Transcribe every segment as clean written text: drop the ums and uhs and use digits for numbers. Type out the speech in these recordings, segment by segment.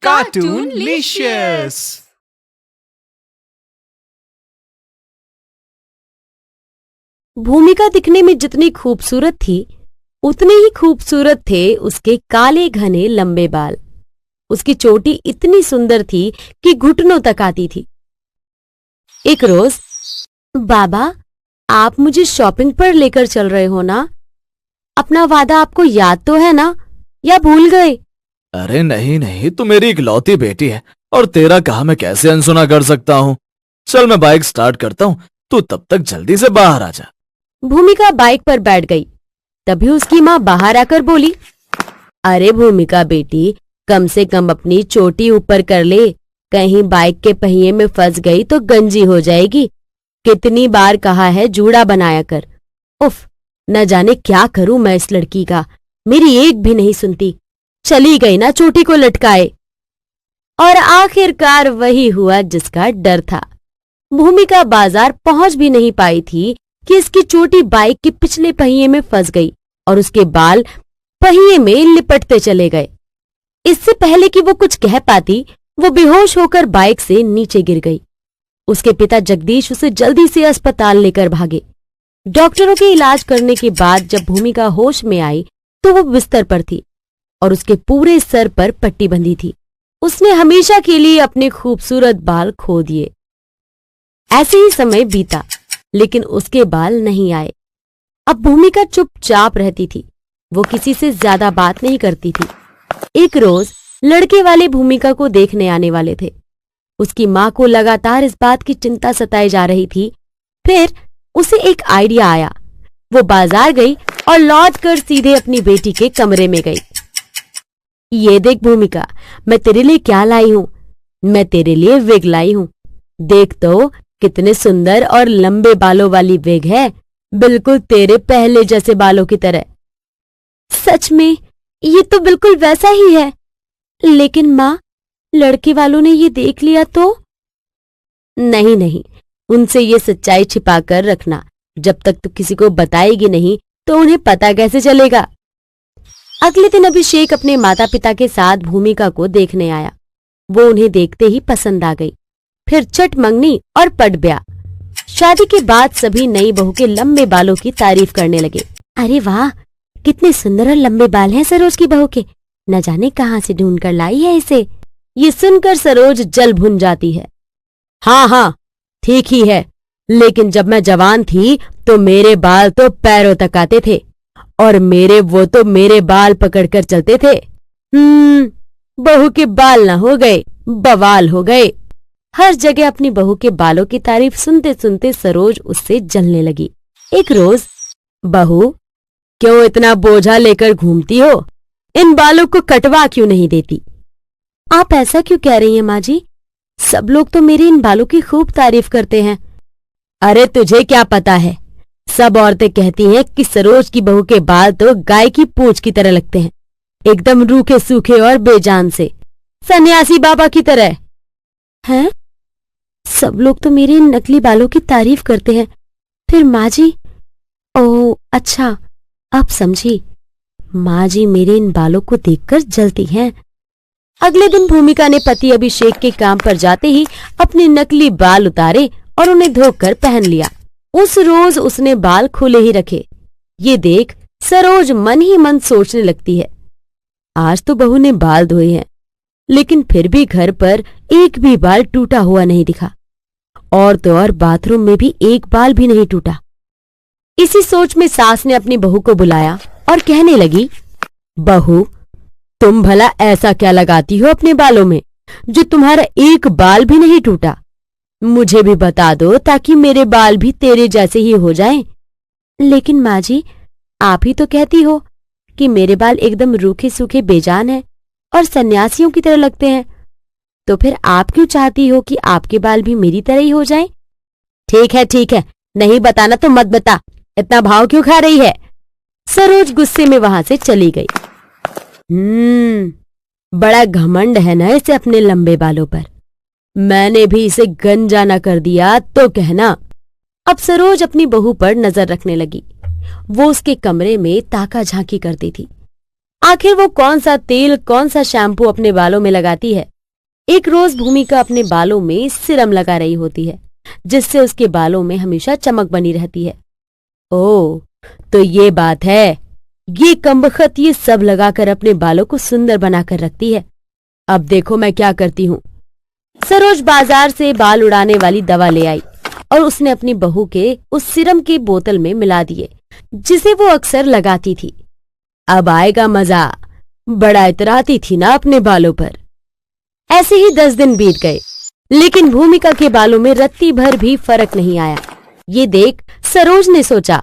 कार्टूनलिशियस। भूमिका दिखने में जितनी खूबसूरत थी उतने ही खूबसूरत थे उसके काले घने लंबे बाल। उसकी चोटी इतनी सुंदर थी कि घुटनों तक आती थी। एक रोज, बाबा, आप मुझे शॉपिंग पर लेकर चल रहे हो ना? अपना वादा आपको याद तो है ना, या भूल गए? अरे नहीं नहीं, तू मेरी इकलौती बेटी है और तेरा कहा मैं कैसे अनसुना कर सकता हूँ। चल मैं बाइक स्टार्ट करता हूँ, तू तब तक जल्दी से बाहर आ जा। भूमिका बाइक पर बैठ गई। तभी उसकी माँ बाहर आकर बोली, अरे भूमिका बेटी, कम से कम अपनी चोटी ऊपर कर ले, कहीं बाइक के पहिए में फंस गई तो गंजी हो जाएगी। कितनी बार कहा है जूड़ा बनाया कर। उफ, न जाने क्या करूं मैं इस लड़की का, मेरी एक भी नहीं सुनती। चली गई ना चोटी को लटकाए। और आखिरकार वही हुआ जिसका डर था। भूमिका बाजार पहुंच भी नहीं पाई थी कि इसकी चोटी बाइक के पिछले पहिए में फंस गई और उसके बाल पहिए में लिपटते चले गए। इससे पहले कि वो कुछ कह पाती, वो बेहोश होकर बाइक से नीचे गिर गई। उसके पिता जगदीश उसे जल्दी से अस्पताल लेकर भागे। डॉक्टरों के इलाज करने के बाद जब भूमिका होश में आई तो वो बिस्तर पर थी और उसके पूरे सर पर पट्टी बंधी थी। उसने हमेशा के लिए अपने खूबसूरत बाल खो दिए। ऐसे ही समय बीता, लेकिन उसके बाल नहीं आए। अब भूमिका चुपचाप रहती थी। वो किसी से ज्यादा बात नहीं करती थी। एक रोज लड़के वाले भूमिका को देखने आने वाले थे। उसकी माँ को लगातार इस बात की चिंता सताई जा रही थी। फिर उसे एक आइडिया आया। वो बाजार गई और लौटकर सीधे अपनी बेटी के कमरे में गई। ये देख भूमिका, मैं तेरे लिए क्या लाई हूं। मैं तेरे लिए विग लाई हूं। देख तो कितने सुंदर और लंबे बालों वाली विग है, बिल्कुल तेरे पहले जैसे बालों की तरह। सच में ये तो बिल्कुल वैसा ही है। लेकिन माँ, लड़के वालों ने ये देख लिया तो? नहीं नहीं, उनसे ये सच्चाई छिपा कर रखना। जब तक तू किसी को बताएगी नहीं तो उन्हें पता कैसे चलेगा। अगले दिन अभिषेक अपने माता पिता के साथ भूमिका को देखने आया। वो उन्हें देखते ही पसंद आ गई। फिर चट मंगनी और पट ब्याह। शादी के बाद सभी नई बहू के लंबे बालों की तारीफ करने लगे। अरे वाह, कितने सुंदर और लंबे बाल हैं सरोज की बहू के। न जाने कहाँ से ढूंढ कर लाई है इसे। ये सुनकर सरोज जल भुन जाती है। हाँ हाँ, ठीक ही है, लेकिन जब मैं जवान थी तो मेरे बाल तो पैरों तक आते थे और वो तो मेरे बाल पकड़कर चलते थे। बहू के बाल ना हो गए, बवाल हो गए। हर जगह अपनी बहू के बालों की तारीफ सुनते सुनते सरोज उससे जलने लगी। एक रोज, बहू, क्यों इतना बोझा लेकर घूमती हो? इन बालों को कटवा क्यों नहीं देती? आप ऐसा क्यों कह रही हैं माँ जी? सब लोग तो मेरी इन बालों की खूब तारीफ करते हैं। अरे तुझे क्या पता है, सब औरतें कहती हैं कि सरोज की बहू के बाल तो गाय की पूंछ की तरह लगते हैं, एकदम रूखे सूखे और बेजान से, सन्यासी बाबा की तरह। हैं? सब लोग तो मेरे इन नकली बालों की तारीफ करते हैं, फिर माँ जी? ओह अच्छा, अब समझी। माँ जी मेरे इन बालों को देखकर जलती हैं। अगले दिन भूमिका ने पति अभिषेक के काम पर जाते ही अपने नकली बाल उतारे और उन्हें धोकर पहन लिया। उस रोज उसने बाल खुले ही रखे। ये देख सरोज मन ही मन सोचने लगती है, आज तो बहू ने बाल धोए हैं, लेकिन फिर भी घर पर एक भी बाल टूटा हुआ नहीं दिखा, और तो और बाथरूम में भी एक बाल भी नहीं टूटा। इसी सोच में सास ने अपनी बहू को बुलाया और कहने लगी, बहू, तुम भला ऐसा क्या लगाती हो अपने बालों में जो तुम्हारा एक बाल भी नहीं टूटा? मुझे भी बता दो ताकि मेरे बाल भी तेरे जैसे ही हो जाएं। लेकिन माँ जी, आप ही तो कहती हो कि मेरे बाल एकदम रूखे सूखे बेजान हैं और सन्यासियों की तरह लगते हैं, तो फिर आप क्यों चाहती हो कि आपके बाल भी मेरी तरह ही हो जाएं? ठीक है, नहीं बताना तो मत बता, इतना भाव क्यों खा रही है? सरोज गुस्से में वहां से चली गई। बड़ा घमंड है ना इसे अपने लंबे बालों पर। मैंने भी इसे गंजा न कर दिया तो कहना। अब सरोज अपनी बहू पर नजर रखने लगी। वो उसके कमरे में ताका झांकी करती थी। आखिर वो कौन सा तेल, कौन सा शैम्पू अपने बालों में लगाती है? एक रोज भूमिका अपने बालों में सिरम लगा रही होती है, जिससे उसके बालों में हमेशा चमक बनी रहती है। ओह, तो ये बात है। ये कमबख्त ये सब लगाकर अपने बालों को सुंदर बनाकर रखती है। अब देखो मैं क्या करती हूँ। सरोज बाजार से बाल उड़ाने वाली दवा ले आई और उसने अपनी बहू के उस सिरम की बोतल में मिला दिए, जिसे वो अक्सर लगाती थी। अब आएगा मजा। बड़ा इतराती थी ना अपने बालों पर। ऐसे ही 10 दिन बीत गए, लेकिन भूमिका के बालों में रत्ती भर भी फर्क नहीं आया। ये देख सरोज ने सोचा,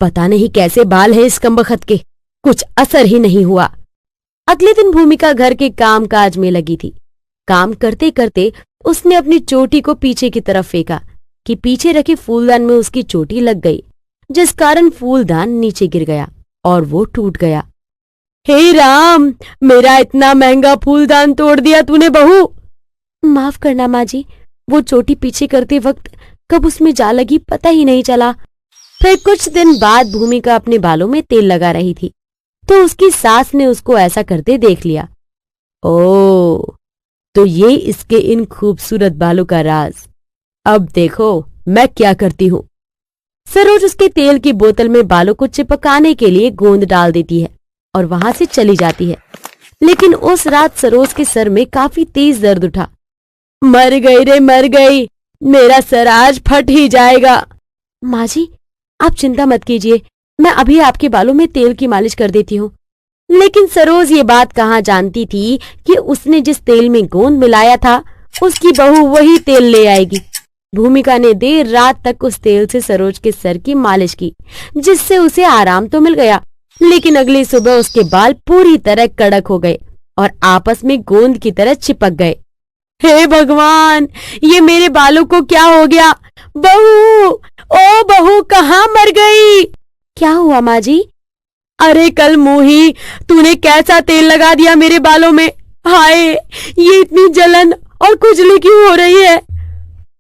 पता नहीं कैसे बाल हैं इस कमबख्त के, कुछ असर ही नहीं हुआ। अगले दिन भूमिका घर के काम काज में लगी थी। काम करते करते उसने अपनी चोटी को पीछे की तरफ फेंका कि पीछे रखे फूलदान में उसकी चोटी लग गई, जिस कारण फूलदान नीचे गिर गया और वो टूट गया। हे राम, मेरा इतना महंगा फूलदान तोड़ दिया तूने बहू। माफ करना माँ जी, वो चोटी पीछे करते वक्त कब उसमें जा लगी पता ही नहीं चला। फिर कुछ दिन बाद भूमिका अपने बालों में तेल लगा रही थी, तो उसकी सास ने उसको ऐसा करते देख लिया। ओह, तो ये इसके इन खूबसूरत बालों का राज। अब देखो मैं क्या करती हूँ। सरोज उसके तेल की बोतल में बालों को चिपकाने के लिए गोंद डाल देती है और वहां से चली जाती है। लेकिन उस रात सरोज के सर में काफी तेज दर्द उठा। मर गई रे मर गई, मेरा सर आज फट ही जाएगा। माँ जी, आप चिंता मत कीजिए, मैं अभी आपके बालों में तेल की मालिश कर देती हूँ। लेकिन सरोज ये बात कहाँ जानती थी कि उसने जिस तेल में गोंद मिलाया था, उसकी बहू वही तेल ले आएगी। भूमिका ने देर रात तक उस तेल से सरोज के सर की मालिश की, जिससे उसे आराम तो मिल गया, लेकिन अगली सुबह उसके बाल पूरी तरह कड़क हो गए और आपस में गोंद की तरह चिपक गए। हे भगवान, ये मेरे बालों को क्या हो गया? बहू, ओ बहू, कहाँ मर गई? क्या हुआ माँ जी? अरे कल मोही, तूने कैसा तेल लगा दिया मेरे बालों में। हाय, ये इतनी जलन और खुजली क्यों हो रही है?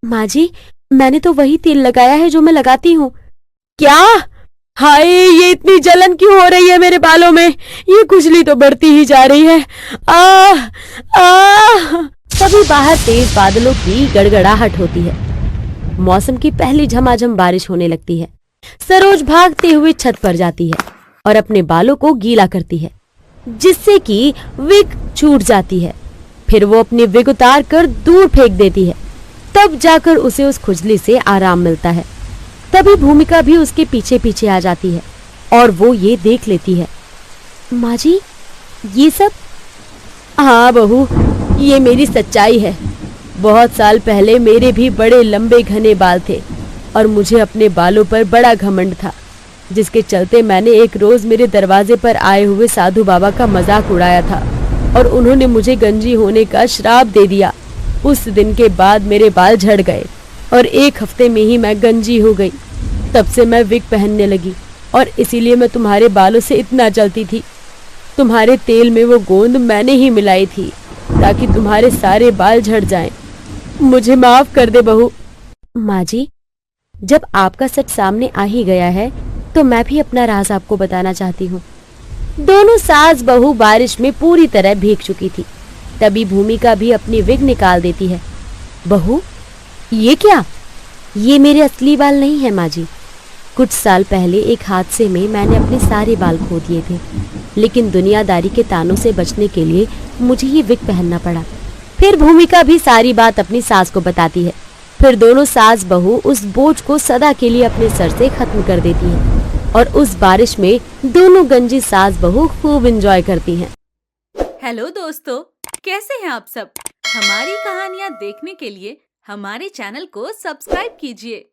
माँ जी, मैंने तो वही तेल लगाया है जो मैं लगाती हूँ। क्या? हाय, ये इतनी जलन क्यों हो रही है मेरे बालों में? ये खुजली तो बढ़ती ही जा रही है। आह आह। तभी बाहर तेज बादलों की गड़गड़ाहट होती है। मौसम की पहली झमाझम बारिश होने लगती है। सरोज भागते हुए छत पर जाती है और अपने बालों को गीला करती है, जिससे कि विग छूट जाती है। फिर वो अपनी विग उतार कर दूर फेंक देती है। तब जाकर उसे उस खुजली से आराम मिलता है। तभी भूमिका भी उसके पीछे पीछे आ जाती है और वो ये देख लेती है। माँ जी, ये सब? हाँ बहू, ये मेरी सच्चाई है। बहुत साल पहले मेरे भी बड़े लंबे घने बाल थे और मुझे अपने बालों पर बड़ा घमंड था, जिसके चलते मैंने एक रोज मेरे दरवाजे पर आए हुए साधु बाबा का मजाक उड़ाया था और उन्होंने मुझे गंजी होने का श्राप दे दिया। उस दिन के बाद मेरे बाल झड़ गए और 1 हफ्ते में ही मैं गंजी हो गई। तब से मैं विग पहनने लगी और इसीलिए मैं तुम्हारे बालों से इतना जलती थी। तुम्हारे तेल में वो गोंद मैंने ही मिलाई थी ताकि तुम्हारे सारे बाल झड़ जाएं। मुझे माफ कर दे बहू। माँ जी, जब आपका सच सामने आ ही गया है तो मैं भी अपना राज आपको बताना चाहती हूँ। दोनों सास बहू बारिश में पूरी तरह भीग चुकी थी। तभी भूमिका भी अपनी विग निकाल देती है। बहू, ये क्या? ये मेरे असली बाल नहीं है माँ जी। कुछ साल पहले एक हादसे में मैंने अपने सारे बाल खो दिए थे, लेकिन दुनियादारी के तानों से बचने के लिए मुझे ये विग पहनना पड़ा। फिर भूमिका भी सारी बात अपनी सास को बताती है। फिर दोनों सास बहू उस बोझ को सदा के लिए अपने सर से खत्म कर देती हैं और उस बारिश में दोनों गंजी सास बहू खूब एंजॉय करती हैं। हेलो दोस्तों, कैसे हैं आप सब? हमारी कहानियाँ देखने के लिए हमारे चैनल को सब्सक्राइब कीजिए